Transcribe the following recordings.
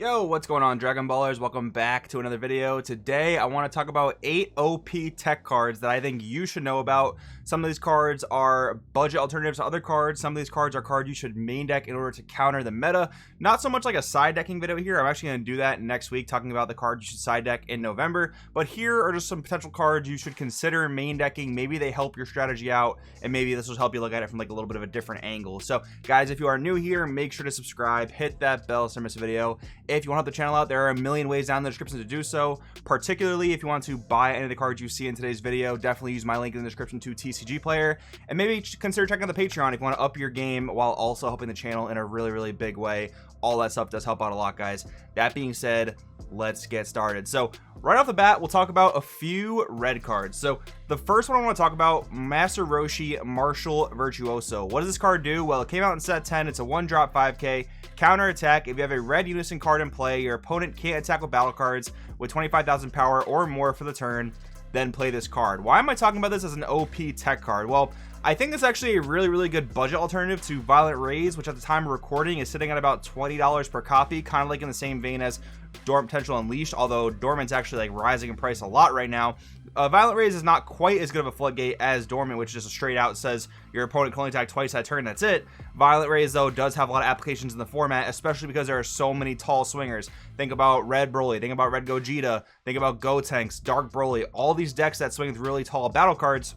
Yo, what's going on, Dragon Ballers? Welcome back to another video. Today I want to talk about 8 OP tech cards that I think you should know about. Some of these cards are budget alternatives to other cards. Some of these cards are cards you should main deck in order to counter the meta. Not so much like a side decking video here. I'm actually going to do that next week, talking about the cards you should side deck in November. But here are just some potential cards you should consider main decking. Maybe they help your strategy out, and maybe this will help you look at it from like a little bit of a different angle. So guys, if you are new here, make sure to subscribe, hit that bell so you don't miss a video. If you want to help the channel out, there are a million ways down in the description to do so. Particularly if you want to buy any of the cards you see in today's video, definitely use my link in the description to TCG Player, and maybe consider checking out the Patreon if you want to up your game while also helping the channel in a really big way. All that stuff does help out a lot, guys. That being said, let's get started. So right off the bat, we'll talk about a few red cards. So the first one I want to talk about, Master Roshi Martial Virtuoso. What does this card do? Well, it came out in set 10. It's a 1-drop 5k counter attack. If you have a red unison card in play, your opponent can't attack with battle cards with 25,000 power or more for the turn, then play this card. Why am I talking about this as an OP tech card? Well, I think this is actually a really good budget alternative to Violent Rays, which at the time of recording is sitting at about $20 per copy, kind of like in the same vein as Dormant Potential Unleashed, although Dormant's actually like rising in price a lot right now. Violent Rays is not quite as good of a floodgate as Dormant, which just straight out says your opponent can only attack twice that turn, that's it. Violent Rays, though, does have a lot of applications in the format, especially because there are so many tall swingers. Think about Red Broly, think about Red Gogeta, think about Gotenks, Dark Broly, all these decks that swing with really tall battle cards.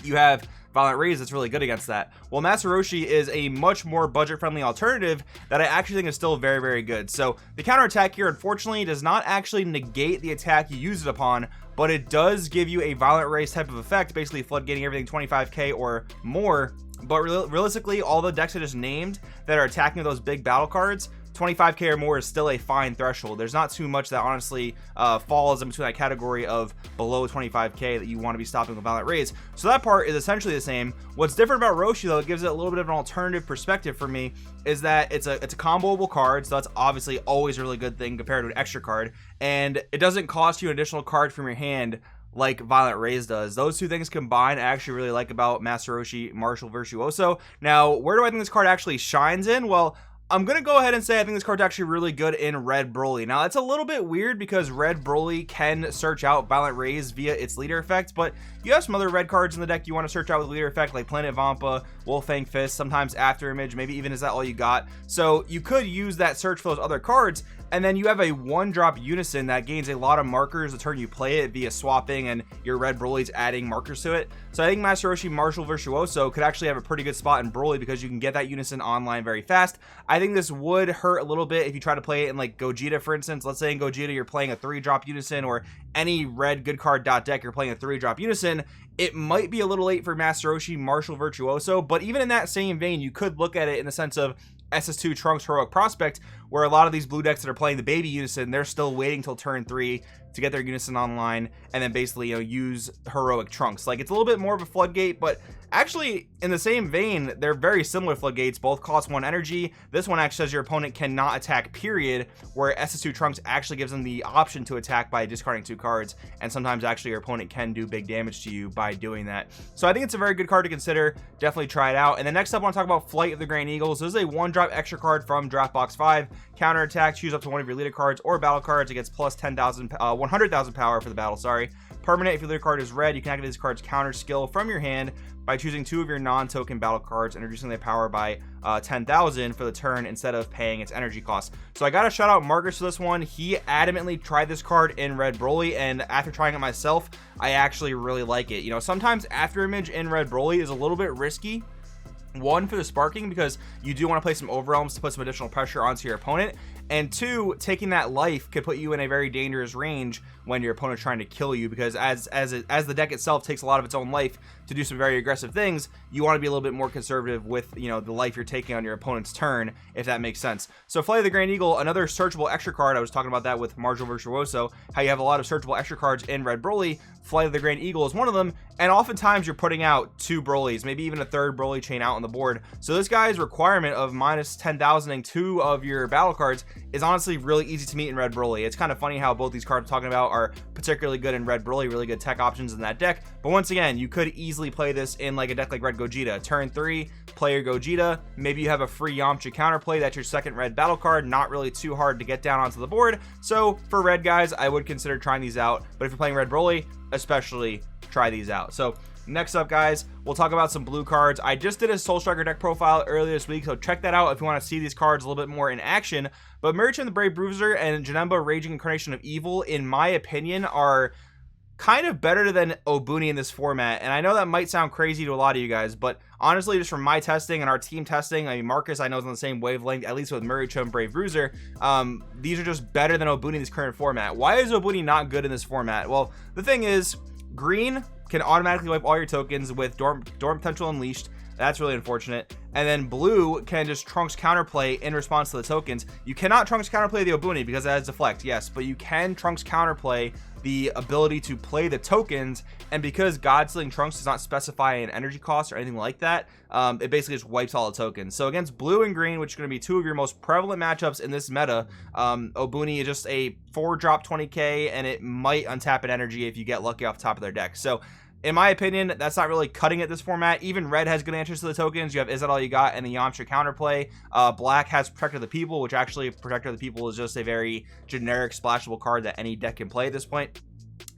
You have Violent Rays that's really good against that. Well, Master Roshi is a much more budget-friendly alternative that I actually think is still very good. So the counter attack here, unfortunately, does not actually negate the attack you use it upon, but it does give you a Violent Rays type of effect, basically floodgating everything 25k or more. But realistically, all the decks I just named that are attacking those big battle cards, 25k or more is still a fine threshold. There's not too much that honestly falls in between that category of below 25k that you want to be stopping with Violent Rays. So that part is essentially the same. What's different about Roshi, though, it gives it a little bit of an alternative perspective for me, is that it's a comboable card, so that's obviously always a really good thing compared to an extra card, and it doesn't cost you an additional card from your hand like Violent Rays does. Those two things combined I actually really like about Master Roshi Martial Virtuoso. Now, where do I think this card actually shines in? Well, I'm going to go ahead and say I think this card's actually really good in Red Broly. Now, it's a little bit weird because Red Broly can search out Violent Rays via its leader effect, but you have some other red cards in the deck you want to search out with leader effect, like Planet Vampa, Wolfang Fist, sometimes After Image, maybe even is that all you got? So you could use that search for those other cards, and then you have a 1-drop unison that gains a lot of markers the turn you play it via swapping, and your Red Broly's adding markers to it. So I think Master Roshi Martial Virtuoso could actually have a pretty good spot in Broly because you can get that unison online very fast. I think this would hurt a little bit if you try to play it in like Gogeta, for instance. Let's say in Gogeta you're playing a 3-drop unison, or any red good card deck you're playing a 3-drop unison. It might be a little late for Master Roshi Martial Virtuoso, but even in that same vein, you could look at it in the sense of SS2 Trunks Heroic Prospect, where a lot of these blue decks that are playing the baby unison, they're still waiting till turn 3 to get their unison online, and then basically, use heroic Trunks. Like, it's a little bit more of a floodgate, but actually in the same vein, they're very similar floodgates. Both cost 1 energy. This one actually says your opponent cannot attack, period, where SS2 Trunks actually gives them the option to attack by discarding 2 cards, and sometimes actually your opponent can do big damage to you by doing that. So I think it's a very good card to consider. Definitely try it out. And then next up, I want to talk about Flight of the Grand Eagles. This is a 1-drop extra card from Draft Box 5. Counter attack, choose up to one of your leader cards or battle cards. It gets plus 100,000 power for the battle, permanent. If your leader card is red, you can activate this card's counter skill from your hand by choosing 2 of your non-token battle cards and reducing their power by 10,000 for the turn instead of paying its energy cost. So I gotta shout out Marcus for this one. He adamantly tried this card in Red Broly, and after trying it myself, I actually really like it. Sometimes After Image in Red Broly is a little bit risky. One, for the sparking, because you do want to play some overwhelms to put some additional pressure onto your opponent, and 2, taking that life could put you in a very dangerous range when your opponent's trying to kill you, because as the deck itself takes a lot of its own life to do some very aggressive things, you want to be a little bit more conservative with the life you're taking on your opponent's turn, if that makes sense. So Flight of the Grand Eagle, another searchable extra card. I was talking about that with Martial Virtuoso, how you have a lot of searchable extra cards in Red Broly. Flight of the Grand Eagle is one of them, and oftentimes you're putting out 2 Brolys, maybe even a 3rd Broly chain out on the board. So this guy's requirement of minus 10,000 and 2 of your battle cards is honestly really easy to meet in Red Broly. It's kind of funny how both these cards I'm talking about are particularly good in Red Broly, really good tech options in that deck. But once again, you could easily play this in like a deck like Red Gogeta. Turn 3, play your Gogeta. Maybe you have a free Yamcha counterplay. That's your second red battle card. Not really too hard to get down onto the board. So for red guys, I would consider trying these out. But if you're playing Red Broly, especially try these out. So next up, guys, we'll talk about some blue cards. I just did a Soul Striker deck profile earlier this week, so check that out if you want to see these cards a little bit more in action. But Maricham the Brave Bruiser and Janemba Raging Incarnation of Evil, in my opinion, are kind of better than Obuni in this format. And I know that might sound crazy to a lot of you guys, but honestly, just from my testing and our team testing, I mean, Marcus, I know, is on the same wavelength, at least with Maricham Brave Bruiser. These are just better than Obuni in this current format. Why is Obuni not good in this format? Well, the thing is, green can automatically wipe all your tokens with Dorm Potential Unleashed. That's really unfortunate. And then blue can just Trunks counterplay in response to the tokens. You cannot Trunks counterplay the Obuni because it has deflect, yes, but you can Trunks counterplay the ability to play the tokens. And because Godsling Trunks does not specify an energy cost or anything like that, it basically just wipes all the tokens. So against blue and green, which are going to be two of your most prevalent matchups in this meta, Obuni is just a 4-drop 20k, and it might untap an energy if you get lucky off the top of their deck. So in my opinion, that's not really cutting it this format. Even red has good answers to the tokens. You have Is That All You Got and the Yamcha counterplay. Black has Protector of the People, which actually Protector of the People is just a very generic splashable card that any deck can play at this point.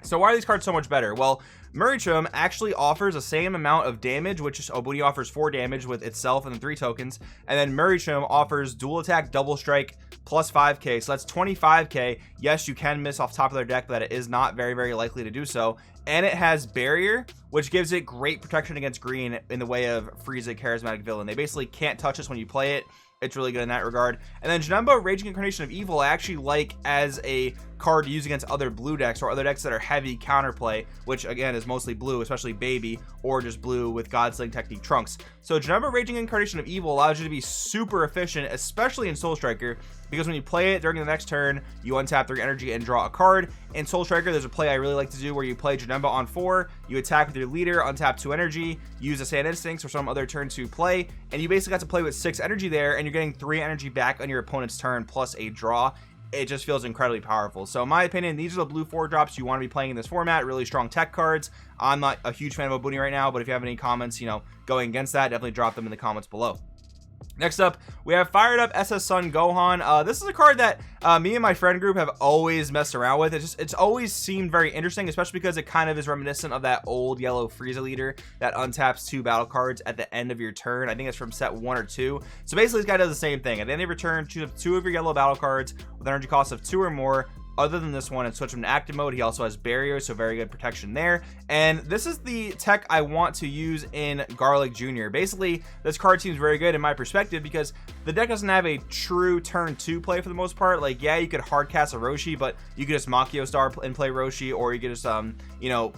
So why are these cards so much better? Well, Maricham actually offers the same amount of damage, which Obuni offers 4 damage with itself and the 3 tokens. And then Maricham offers dual attack, double strike, plus 5k. So that's 25k. Yes, you can miss off top of their deck, but it is not very, very likely to do so. And it has barrier, which gives it great protection against green in the way of Frieza Charismatic Villain. They basically can't touch us when you play it. It's really good in that regard. And then Janemba Raging Incarnation of Evil, I actually like as a card to use against other blue decks or other decks that are heavy counterplay, which again is mostly blue, especially Baby, or just blue with Godsling Technique Trunks. So Janemba Raging Incarnation of Evil allows you to be super efficient, especially in Soul Striker, because when you play it during the next turn, you untap 3 energy and draw a card. In Soul Striker, there's a play I really like to do where you play Janemba on 4, you attack with your leader, untap 2 energy, use a Sand Instincts or some other turn 2 play, and you basically got to play with 6 energy there, and you're getting 3 energy back on your opponent's turn plus a draw. It just feels incredibly powerful. So in my opinion, these are the blue 4-drops you want to be playing in this format. Really strong tech cards. I'm not a huge fan of Obuni right now, but if you have any comments, going against that, definitely drop them in the comments below. Next up, we have Fired Up SS Sun Gohan. This is a card that me and my friend group have always messed around with. It's always seemed very interesting, especially because it kind of is reminiscent of that old yellow Frieza leader that untaps 2 battle cards at the end of your turn. I think it's from set 1 or 2. So basically, this guy does the same thing. At the end of your turn, choose up 2 of your yellow battle cards with energy cost of 2 or more. Other than this one, and switch him to active mode. He also has barriers, so very good protection there. And this is the tech I want to use in Garlic Jr. Basically, this card seems very good in my perspective because the deck doesn't have a true turn 2 play for the most part. Like, yeah, you could hard cast a Roshi, but you could just Machio Star and play Roshi, or you could just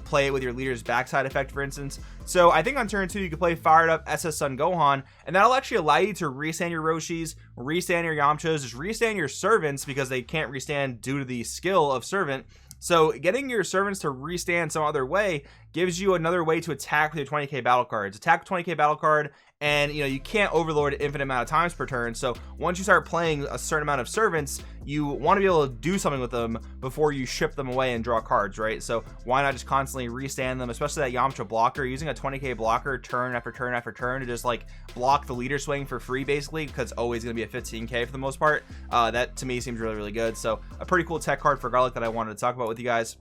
play it with your leader's backside effect, for instance. So I think on turn 2 you could play Fired Up SS Sun Gohan, and that'll actually allow you to restand your Roshis, restand your Yamchas, just restand your servants because they can't restand due to the skill of servant. So getting your servants to restand some other way gives you another way to attack with your 20k battle cards. Attack with 20k battle card, and you can't overlord an infinite amount of times per turn. So once you start playing a certain amount of servants, you want to be able to do something with them before you ship them away and draw cards, right? So why not just constantly restand them, especially that Yamcha blocker, using a 20k blocker turn after turn after turn to just like block the leader swing for free, basically, because it's always going to be a 15k for the most part. That to me seems really, really good. So a pretty cool tech card for Garlic that I wanted to talk about with you guys.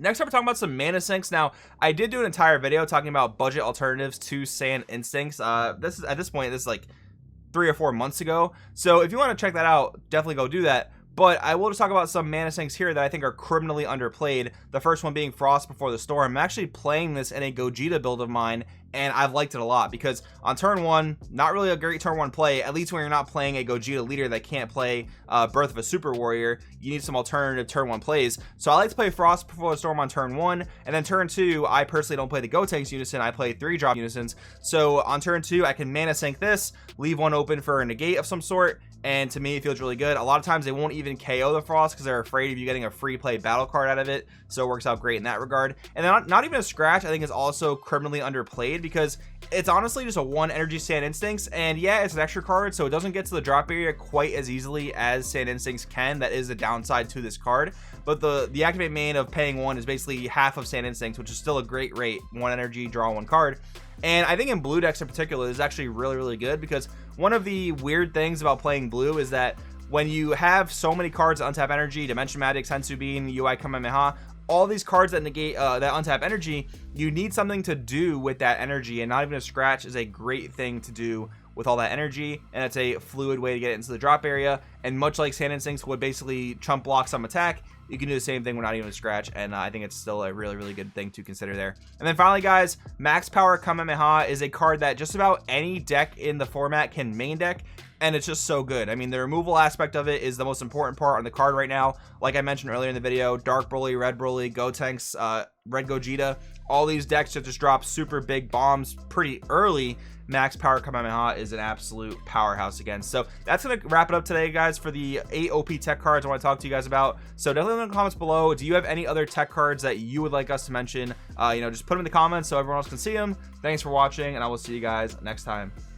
Next up, we're talking about some mana sinks. Now, I did do an entire video talking about budget alternatives to Sand Instincts. This is like 3 or 4 months ago. So if you want to check that out, definitely go do that. But I will just talk about some mana sinks here that I think are criminally underplayed. The first one being Frost Before the Storm. I'm actually playing this in a Gogeta build of mine, and I've liked it a lot because on turn 1, not really a great turn 1 play, at least when you're not playing a Gogeta leader that can't play Birth of a Super Warrior. You need some alternative turn 1 plays. So I like to play Frost Before the Storm on turn 1, and then turn 2, I personally don't play the Gotenks Unison, I play 3-drop Unisons. So on turn 2, I can mana sink this, leave one open for a negate of some sort, and to me it feels really good. A lot of times they won't even KO the Frost because they're afraid of you getting a free play battle card out of it, so it works out great in that regard. And then not even a scratch, I think, is also criminally underplayed because it's honestly just a 1 energy Sand Instincts, and yeah, it's an extra card, so it doesn't get to the drop area quite as easily as Sand Instincts can. That is the downside to this card, but the activate main of paying 1 is basically half of Sand Instincts, which is still a great rate. 1 energy, draw 1 card. And I think in blue decks in particular, this is actually really good, because one of the weird things about playing blue is that when you have so many cards that untap energy, Dimension Magic, Sensu Bean, UI Kamehameha, all these cards that negate that untap energy, you need something to do with that energy, and not even a scratch is a great thing to do with all that energy, and it's a fluid way to get it into the drop area. And much like Sand Instincts would basically chump block some attack, you can do the same thing without even a scratch, and I think it's still a really good thing to consider there. And then finally, guys, Max Power Kamehameha is a card that just about any deck in the format can main deck, and it's just so good. I mean, the removal aspect of it is the most important part on the card right now. Like I mentioned earlier in the video, Dark Broly, Red Broly, Gotenks, Red Gogeta, all these decks that just drop super big bombs pretty early. Max Power Kamehameha is an absolute powerhouse again. So that's going to wrap it up today, guys, for the 8 OP tech cards I want to talk to you guys about. So definitely leave in the comments below, do you have any other tech cards that you would like us to mention? You know, just put them in the comments so everyone else can see them. Thanks for watching, and I will see you guys next time.